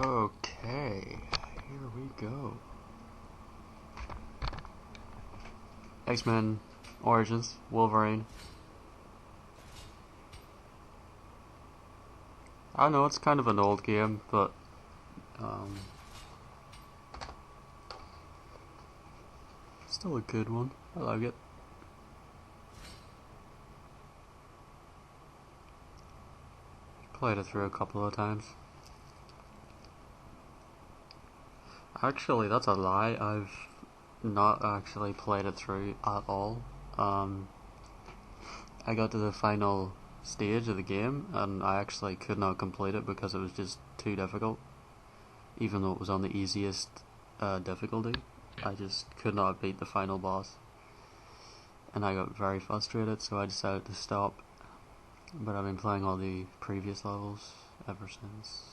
Okay, here we go. X-Men Origins, Wolverine. I know it's kind of an old game, but still a good one. I like it. Played it through a couple of times. Actually, that's a lie. I've not actually played it through at all. I got to the final stage of the game and I actually could not complete it because it was just too difficult. Even though it was on the easiest difficulty, I just could not beat the final boss. And I got very frustrated, so I decided to stop. But I've been playing all the previous levels ever since.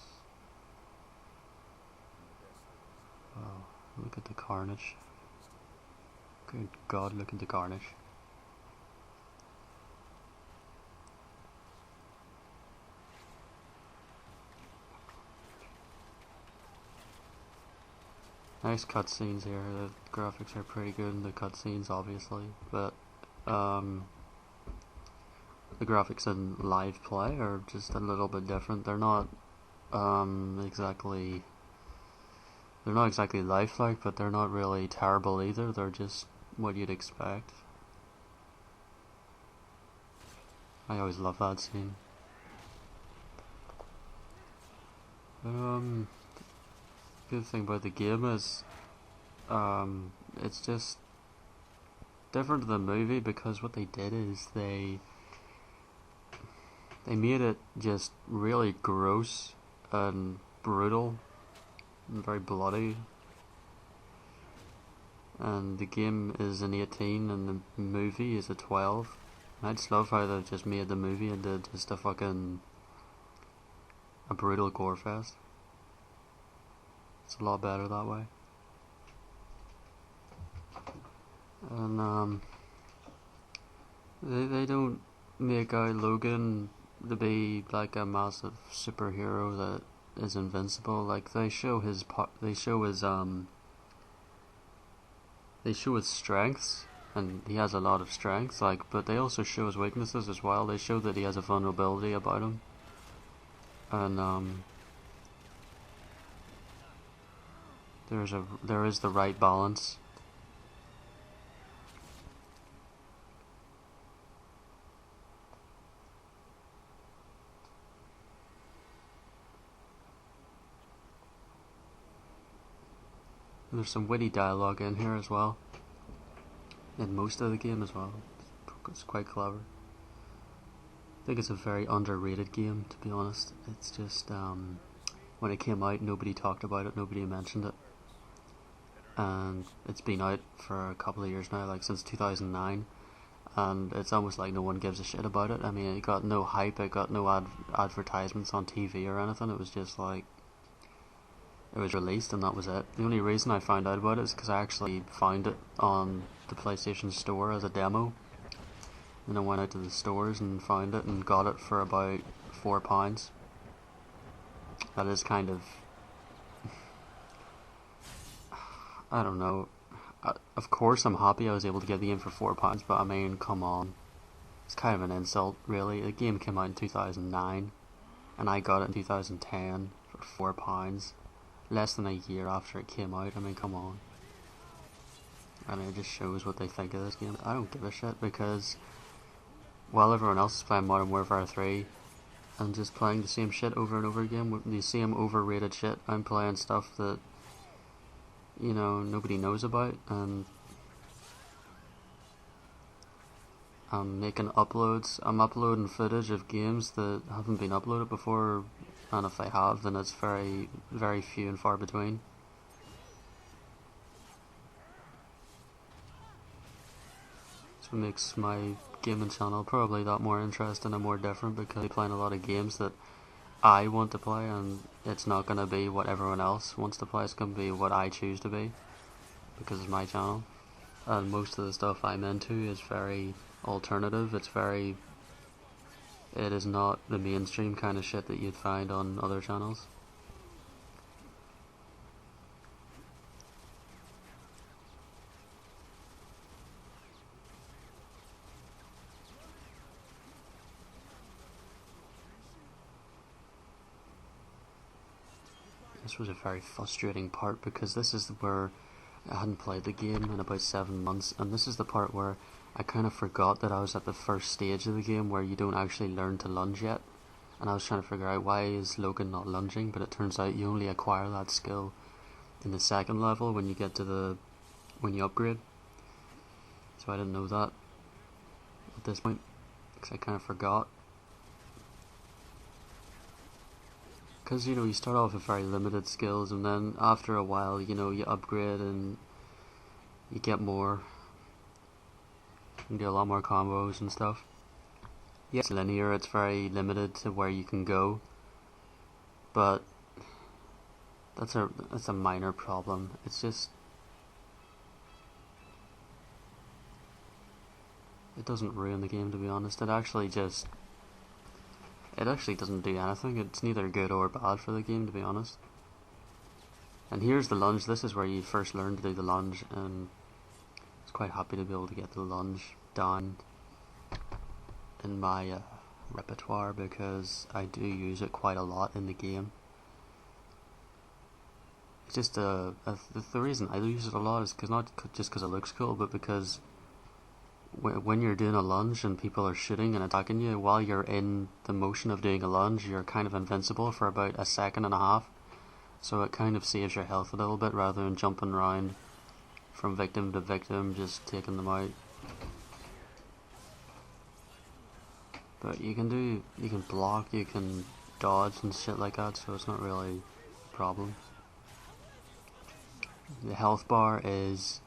Wow, look at the carnage. Good God, look at the carnage. Nice cutscenes here. The graphics are pretty good in the cutscenes, obviously, but the graphics in live play are just a little bit different. They're not exactly lifelike, but they're not really terrible either. They're just what you'd expect. I always love that scene. Good thing about the game is it's just different to the movie because what they did is they made it just really gross and brutal and very bloody. And the game is an 18 and the movie is a 12. And I just love how they've just made the movie into just a brutal gore fest. It's a lot better that way. And they don't make out Logan to be like a massive superhero that is invincible. Like they show his strengths, and he has a lot of strengths. Like, but they also show his weaknesses as well. They show that he has a vulnerability about him, and there is the right balance. There's some witty dialogue in here as well. In most of the game as well. It's quite clever. I think it's a very underrated game, to be honest. It's just, when it came out, nobody talked about it, nobody mentioned it. And it's been out for a couple of years now, like since 2009. And it's almost like no one gives a shit about it. I mean, it got no hype, it got no advertisements on TV or anything. It was just like, it was released and that was it. The only reason I found out about it is because I actually found it on the PlayStation Store as a demo. And I went out to the stores and found it and got it for about £4. That is kind of... I don't know. Of course I'm happy I was able to get the game for £4, but I mean, come on. It's kind of an insult, really. The game came out in 2009, and I got it in 2010 for £4. Less than a year after it came out. I mean, come on. And it just shows what they think of this game. I don't give a shit because while everyone else is playing Modern Warfare 3 and just playing the same shit over and over again with the same overrated shit, I'm playing stuff that, you know, nobody knows about, and I'm making uploads. I'm uploading footage of games that haven't been uploaded before, and if they have, then it's very, very few and far between. So it makes my gaming channel probably that more interesting and more different because I'm playing a lot of games that I want to play, and it's not going to be what everyone else wants to play. It's going to be what I choose to be because it's my channel, and most of the stuff I'm into is very alternative. It is not the mainstream kind of shit that you'd find on other channels. This was a very frustrating part because this is where I hadn't played the game in about 7 months, and this is the part where I kind of forgot that I was at the first stage of the game where you don't actually learn to lunge yet. And I was trying to figure out why is Logan not lunging, but it turns out you only acquire that skill in the second level when you get to when you upgrade. So I didn't know that at this point, because I kind of forgot. Because, you know, you start off with very limited skills, and then after a while, you know, you upgrade and you get more. You can do a lot more combos and stuff. Yeah, it's linear, it's very limited to where you can go, but that's a minor problem. It's just, it doesn't ruin the game, to be honest. It actually doesn't do anything. It's neither good or bad for the game, to be honest. And here's the lunge. This is where you first learn to do the lunge, and I was quite happy to be able to get the lunge down in my repertoire, because I do use it quite a lot in the game. It's just the reason I use it a lot is not just because it looks cool, but because when you're doing a lunge and people are shooting and attacking you, while you're in the motion of doing a lunge, you're kind of invincible for about a second and a half. So it kind of saves your health a little bit rather than jumping around from victim to victim, just taking them out. But you can block, you can dodge and shit like that, so it's not really a problem. The health bar is,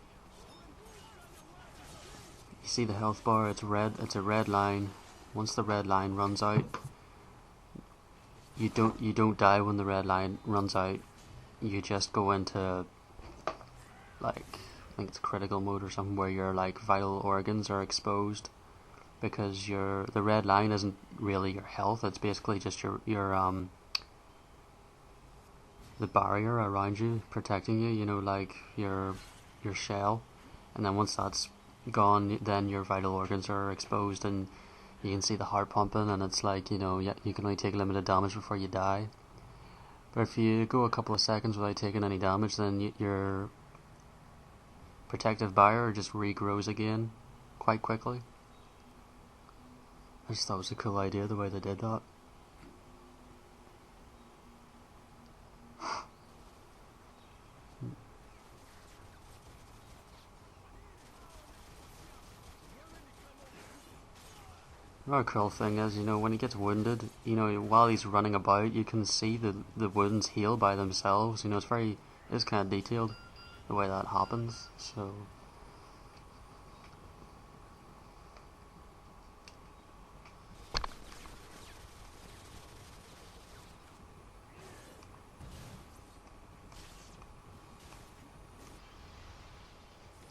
you see the health bar, it's red, it's a red line. Once the red line runs out, you don't die when the red line runs out. You just go into, like, I think it's critical mode or something, where your like vital organs are exposed, because the red line isn't really your health, it's basically just your the barrier around you protecting you, you know, like your shell. And then once that's gone, then your vital organs are exposed and you can see the heart pumping, and it's like, you know, you can only take limited damage before you die. But if you go a couple of seconds without taking any damage, then your protective barrier just regrows again quite quickly. I just thought it was a cool idea the way they did that. Another cool thing is, you know, when he gets wounded, you know, while he's running about, you can see the wounds heal by themselves. You know, it's kind of detailed the way that happens. So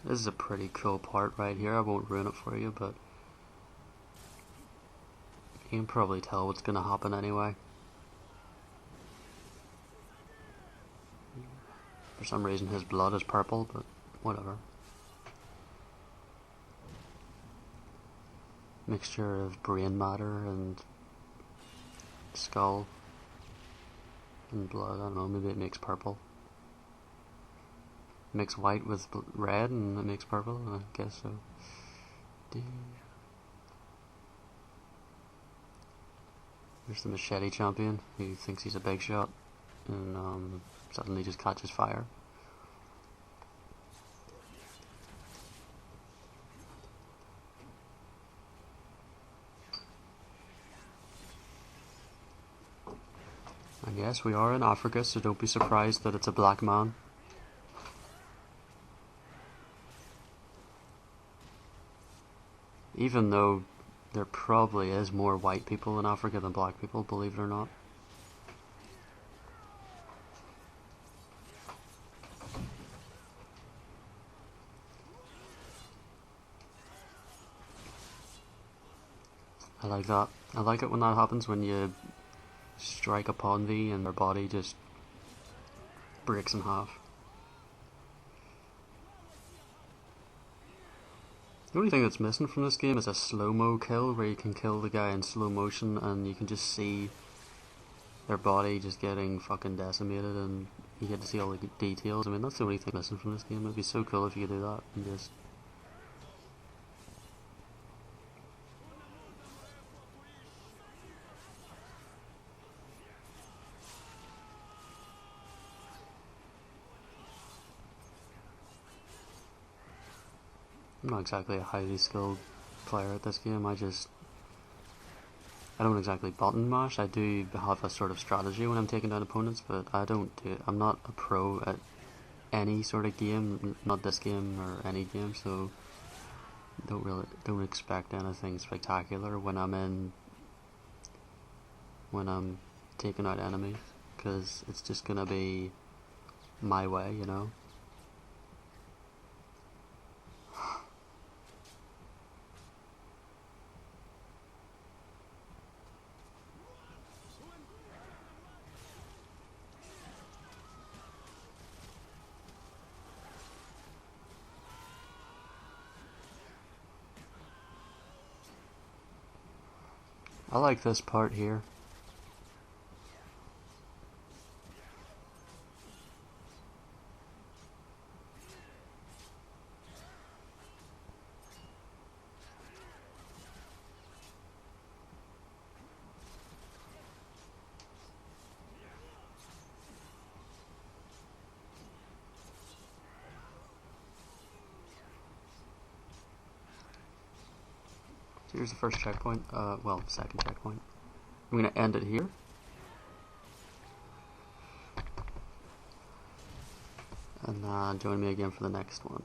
this is a pretty cool part right here. I won't ruin it for you, but you can probably tell what's going to happen anyway. For some reason his blood is purple, but whatever. Mixture of brain matter and skull and blood. I don't know, maybe it makes purple. Mix white with red and it makes purple? I guess so. There's the machete champion who thinks he's a big shot and suddenly just catches fire. And yes, we are in Africa, so don't be surprised that it's a black man. Even though there probably is more white people in Africa than black people, believe it or not. I like that. I like it when that happens, when you strike upon thee and their body just breaks in half. The only thing that's missing from this game is a slow-mo kill, where you can kill the guy in slow motion and you can just see their body just getting fucking decimated, and you get to see all the details. I mean, that's the only thing missing from this game. It'd be so cool if you could do that and just... I'm not exactly a highly skilled player at this game. I don't exactly button mash. I do have a sort of strategy when I'm taking down opponents, but I don't do it. I'm not a pro at any sort of game, not this game or any game, so don't expect anything spectacular when I'm taking out enemies, because it's just gonna be my way, you know. I like this part here. So here's the first checkpoint, well, second checkpoint. I'm gonna end it here. And join me again for the next one.